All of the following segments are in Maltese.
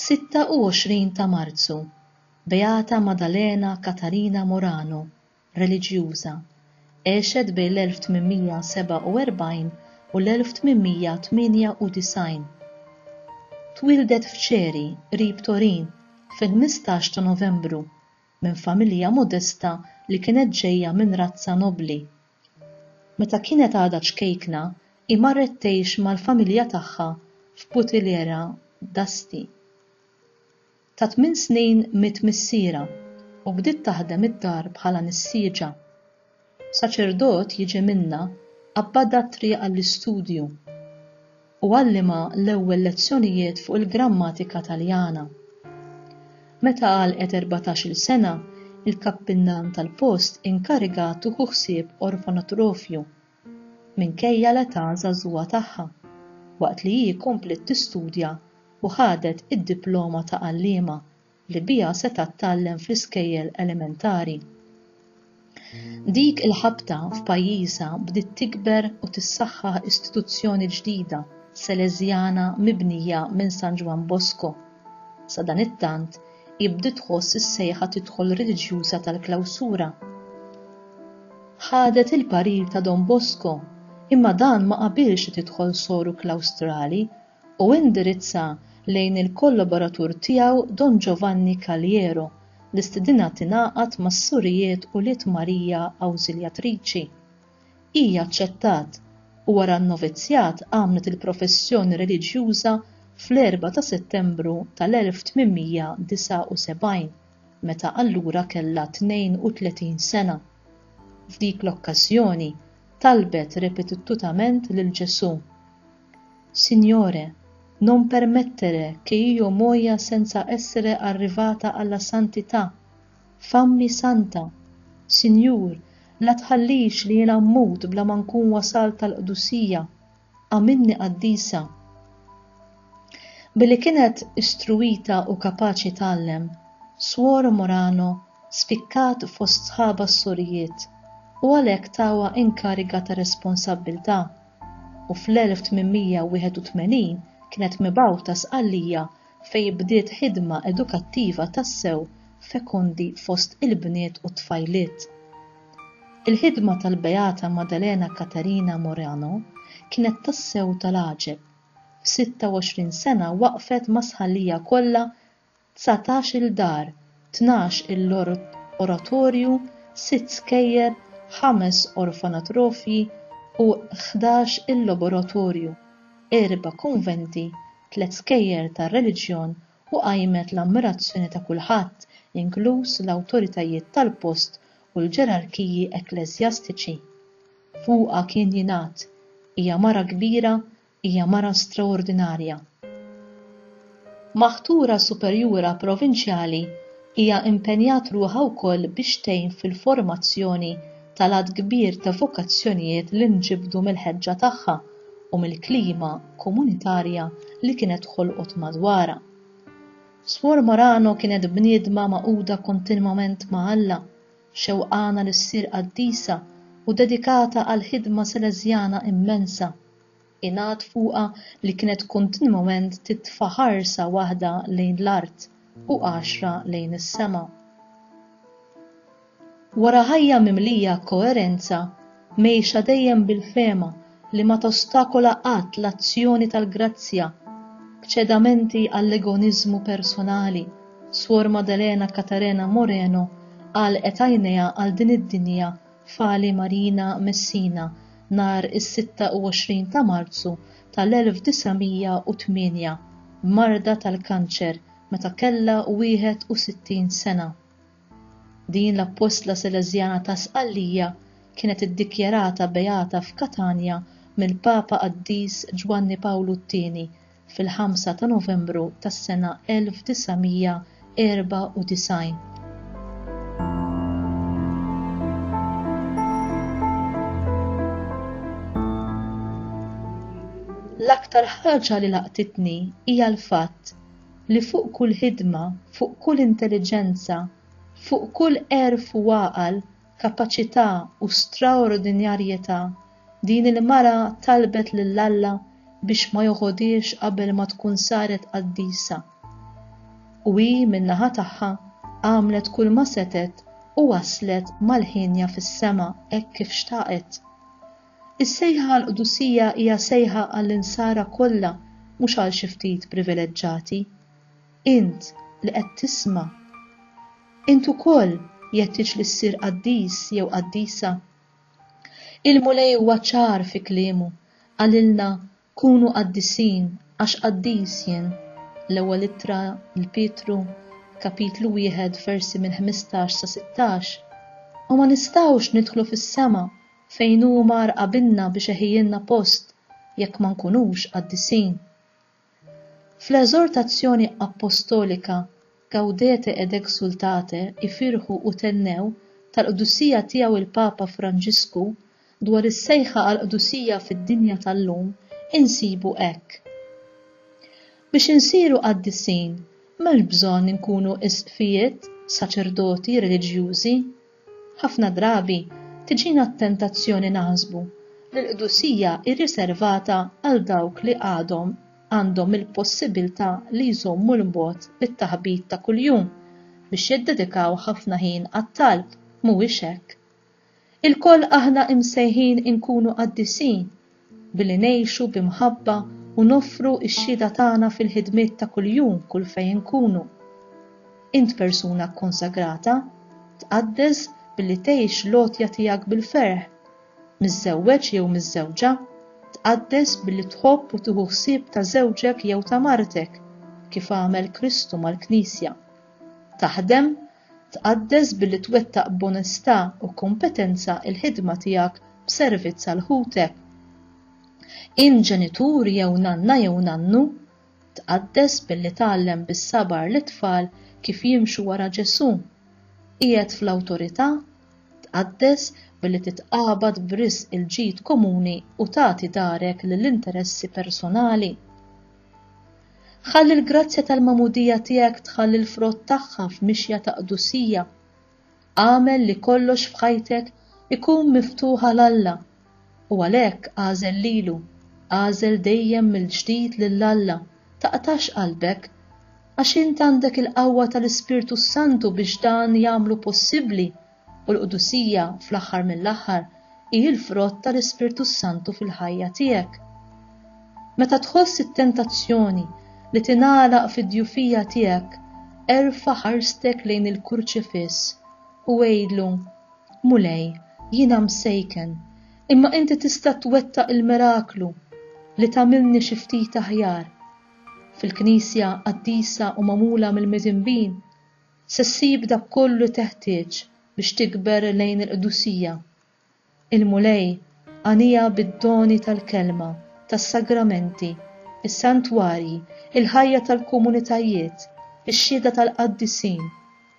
26 ta' Marzu, Beata Maddalena Catarina Morano, reliġjuża, għexet bejn l-1847 u l-1898. Twildet f'Ċeri, qrib Torin, fil-15 ta' Novembru, minn familja modesta li kienet ġejja minn razza nobbli. Meta kienet għadha ċkejkna, marret tgħix mal-familja tagħha f'Butiliera d'Asti. Ta' 8 snin miet missiera u bdiet taħdem id-dar bħala nissieġa. Saċerdot jiġi minnha abbada t-triq għall-istudju u għallima l-ewwel lezzjonijiet fuq il-grammatika Taljana. Meta għalqet 14-il sena, il-kappillan tal-post inkarigat tieħu ħsieb orfanatrofju minkejja l-età żagħżugħa tagħha, waqt li hi komplet tistudja u ħadet id-diploma ta' għalliema li biha seta' tagħllem fl-iskejjel elementari. Dik il-ħabta f'pajjiżha bdiet tikber u tissaħħaħ istituzzjoni ġdida Salesiana mibnija minn San Juan Bosco. Sa dan it-tant bdiet tħoss is-sejħa tidħol reliġjuża tal-klawsura. Ħadet il-parir ta' Don Bosco, imma dan ma qabilx tidħol soru klawstrali u indirizza lejn il-kollaboratur tiegħu Don Giovanni Caliero li stidinha tingħaqad mas-Surijiet u Liet Marija Awżiljatriċi. Hija aċċettat u wara n-novizzjat għamlet il-professjoni reliġjuża fl-4 ta' Settembru tal-1879, meta allura kellha 32 sena. F'dik l-okkażjoni talbet ripetutament lil Ġesù: Signore, non permettere che io muoia senza essere arrivata alla santità. Fammi santa. Sinjur, la tħallix li jiena mmut bla ma nkun wasalt tal-qdusija. Għamilni qaddisa. Billi kienet istruita u kapaċi tgħallem, Suor Morano spikkat fost sħaba s-Surijiet u għalhekk tawa inkariga ta' responsabbiltà u fl-1881 kienet mibgħuta sqallija fejn bdiet ħidma edukattiva tassew fekondi fost il-bniet u t-tfajliet. Il-ħidma tal-Beata Maddalena Catarina Morano kienet tassew tal-għaġeb. F'26 sena waqfet ma' sħallija kollha 19 il-dar, 12 il-oratorju, 6 skejjer, 5 orfanatrofji u 11 il-laboratorju, 4 konventi, 3 skejjer tar-reliġjon u qajmet l-ammirazzjoni ta' kulħadd, inkluż l-awtoritajiet tal-post u l-ġerarkiji ekklesjastiċi. Fuqha kien jingħad: hija mara kbira, hija mara straordinarja. Maħtura Superjura Provinċjali hija impenjat ruħha wkoll biex tgħin fil-formazzjoni tal-għadd kbir ta' vokazzjonijiet li nġibdu mill-ħeġġa tagħha u mill-klima komunitarja li kienet ħolqot madwarha. Suor Morano kienet bniedma maquda kontinwament ma' Alla, xewqana li ssir qaddisa u dedikata għal ħidma salesjana immensa. Ingħad fuqha li kienet kontinwament titfa' ħarsa waħda lejn l-art u 10 lejn is-sema. Wara ħajja mimlija koerenza, mgħixha dejjem bil-fema li ma tostakola qatt l-azzjoni tal-grazzja, b'ċedamenti għall-egonizmu personali. Suor Maddalena Catarina Morano għalqet għajnejha għal din id-dinja f'Ali Marina Messina nhar is-26 ta' Marzu tal-1908 b'marda tal-kanċer meta kellha 61 sena. Din l-Apostla Salesjana ta' Sqallija kienet iddikjarata beata f'Katania mill-Papa Qaddis Giovanni Paolo II fil-5 ta' Novembru tas-sena 1994. L-aktar ħaġa li laqtitni hija l-fatt li fuq kull ħidma, fuq kull intelligenza, fuq kull erf u għaqal, kapaċità u straordinarjetà, din il-mara talbet lil Alla biex ma joħodiex qabel ma tkun saret qaddisa. u hi min-naħa tagħha għamlet kull ma setet u waslet mal-ħinja fis-sema hekk kif xtaqet. Is-sejħa għall-qdusija hija sejħa għall-insara kollha mhux għal xi ftit privileġġjati. Int li qed tisma' int ukoll jeħtieġ li ssir qaddis jew qaddisa. Il-Mulej huwa ċar fi kliemu għalilna kunu qaddisin għax qaddis jien. L-ewwel ittra l-Pietru kapitlu 1 versi minn 15 sa 16. U ma nistgħux nidħlu fis-sema fejn hu mar qabilna biex iħejjilna post jekk ma nkunux qaddisin. Fl-eżortazzjoni apostolika Gaudete ed exsultate ifirħu u tennew tal-qdusija tiegħu il-Papa Franġisku dwar is-sejħa għall-qdusija fid-dinja tal-lum insibu hekk. Biex insiru qaddisin m'hemmx bżonn inkunu isqfijiet, saċerdoti reliġjużi. Ħafna drabi tiġina t-tentazzjoni naħsbu li l-qdusija irriservata għal dawk li għandhom il-possibilità li jżommu l-bogħod bit-taħbit ta' kuljum biex jiddedikaw ħafna ħin għat-talb mhuwiex hekk. Il-koll aħna imsejħin inkunu qaddisin billi ngħixu b'imħabba u noffru x-xhieda tagħna fil-ħidmiet ta' kuljum kull fejn inkunu. Int persuna konsagrata tqaddes billi tgħix l-għotja tiegħek bil-ferħ. Miżżewweġ jew miżżewġa tqaddes billi tħobb u tieħu ħsieb ta' żewġek jew ta' martek kif għamel Kristu mal-Knisja. Taħdem tqaddes billi twettaq b'onestà u kompetenza il-ħidma tiegħek b'servizz għal ħutek. In ġenitur jew nanna jew nannu tqaddes billi tgħallem bis-sabar l-itfal kif jimxu wara Ġesu. Qiegħed fl-awtorità tqaddes billi titqabad b'risq il-ġid komuni u tagħti darek lill-interessi personali. Ħalli l-grazzja tal-magħmudija tiegħek tħalli l-frott tagħha f'mixja ta' qdusija. Għamel li kollox f'ħajtek ikun miftuħ għall-Alla u għalhekk għażel lilu, għażel dejjem mill-ġdid lill-Alla, taqtax qalbek għax int għandek il-qawwa tal-Ispirtu Santu biex dan jagħmlu possibbli. U l-qdusija fl-aħħar mill-aħħar hi l-frott tal-Ispirtu Santu fil-ħajja tiegħek. Meta tħoss it-tentazzjoni li tingħalaq fid-djufija tiegħek, erfa' ħarstek lejn il-kurċifiss u għejdlu: Mulej, jiena msejken, imma inti tista' twettaq il-miraklu li tagħmilni xi ftit aħjar. Fil-Knisja qaddisa u magħmula mill-midinbin se ssib dak kollu teħtieġ biex tikber lejn il-qdusija. Il-Mulej għanija bid-doni tal-kelma, tas-sagramenti, is-santwarji, il-ħajja tal-komunitajiet, ix-xhieda tal-qaddisin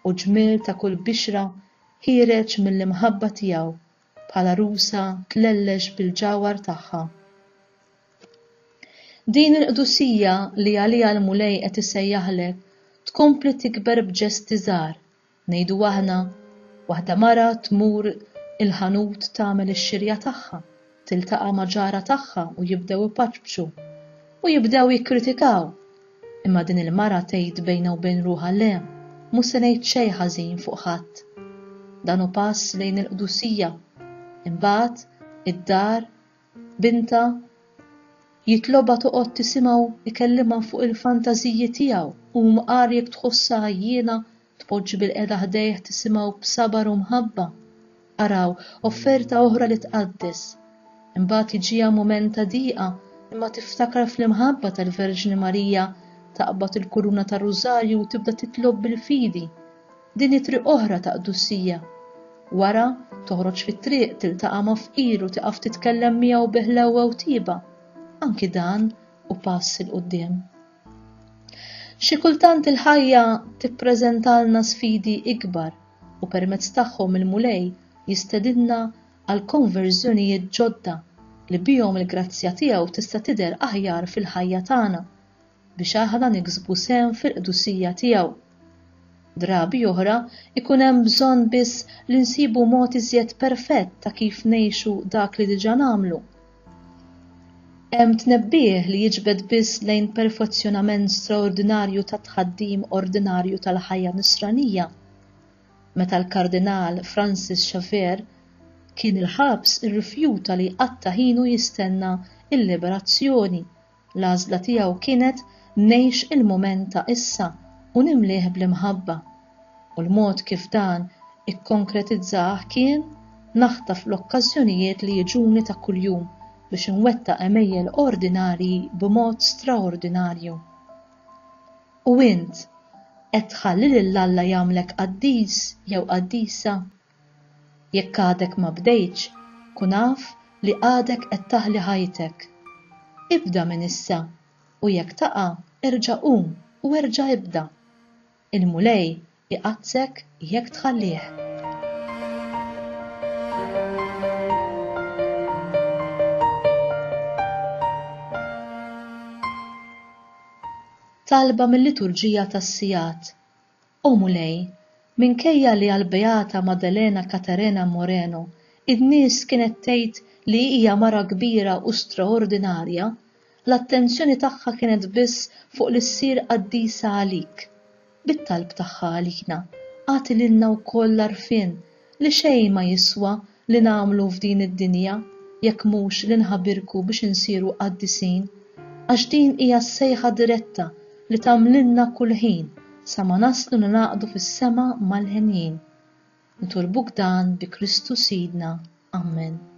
u ġmiel ta' kull bixra ħireġ mill-imħabba tiegħu bħala rusa tlellex bil-ġawar tagħha. Din il-qdusija li għaliha l-Mulej qed isejjaħlek tkompli tikber b'ġesti żgħar. Ngħidu aħna waħda mara tmur il-ħanut tagħmel ix-xirja tagħha, tiltaqa' ma' ġara tagħha u jibdew ipaċbċu u jibdew jikkritikaw. Imma din il-mara tgħid bejnha u bejn ruħha le, mhux se ngħid xejn ħażin fuq ħadd. Dan hu pass lejn il-qdusija. Imbagħad id-dar binta jitlobha toqgħod tisimgħu ikellimha fuq il-fantażiji tiegħu u mqar jekk tħossha ħajjiena tpoġġi bil-qeda ħdejh tisimgħu b'sabar u mħabba. Araw offerta oħra li tqaddes. Imbagħad jiġiha mument ta' diqa imma tiftakar fl-imħabba tal-Verġni Marija taqbad il-kuruna tar-Rużarju u tibda titlob bil-fidi. Din triq oħra ta' qdusija. Wara toħroġ fit-triq tiltaqa' ma' fqir u tieqaf titkellem miegħu biħlewwa u tiba. Anki dan u pass il qudiem. Xi kultant il-ħajja tippreżentalna sfidi ikbar u permezz tagħhom il-Mulej jistedinna għal konverżjonijiet ġodda li bihom il-grazzja tiegħu tista' tidher aħjar fil-ħajja tagħna biex aħna niksbu sehem fil-qdusija tiegħu. Drabi oħra ikun hemm bżonn biss li nsibu mod iżjed perfett ta' kif ngħixu dak li diġà nagħmlu. Hemm tnebbih li jiġbed biss lejn perfezzjonament straordinarju ta' tħaddim ordinarju tal-ħajja nisranija. Meta l-Kardinal Francis Xavier kien il-ħabs irrifjuta li qatt ħinu jistenna il-liberazzjoni. L-għażla tiegħu kienet ngħix il-mument ta' issa u nimlih bl-imħabba. U l-mod kif dan ikkonkretizzah kien naħtaf l-okkażjonijiet li jiġuni ta' kuljum biex inwettaq emejjel ordinarji b'mod straordinarju. U int qed tħalli lil Alla jagħmlek qaddis jew qaddisa? Jekk għadek ma bdejtx, kun naf li għadek qed taħli ħajtek. Ibda minn issa u jekk taqa' erġa' qum u erġa' ibda. Il-mulej iqazzek jekk tħallih. Talba mill-liturġija tas-Sijat. O mulej, minkejja li għall-Beata Maddalena Caterina Moreno id-nies kienet tgħid li hija mara kbira u straordinarja, l-attenzjoni tagħha kienet biss fuq li ssir qaddisa għalik. Bit-talb tagħha għalina, għati lilna wkoll l-għarfien li xejn ma jiswa li nagħmlu f'din id-dinja jekk mhux li nħabbirku biex insiru qaddisin, għax din hija s-sejħa diretta li tagħmlilna kull ħin sa ma naslu ningħaqdu fis-sema mal-ħenjin. Nitolbuk dan bi Kristu Sidna. Amen.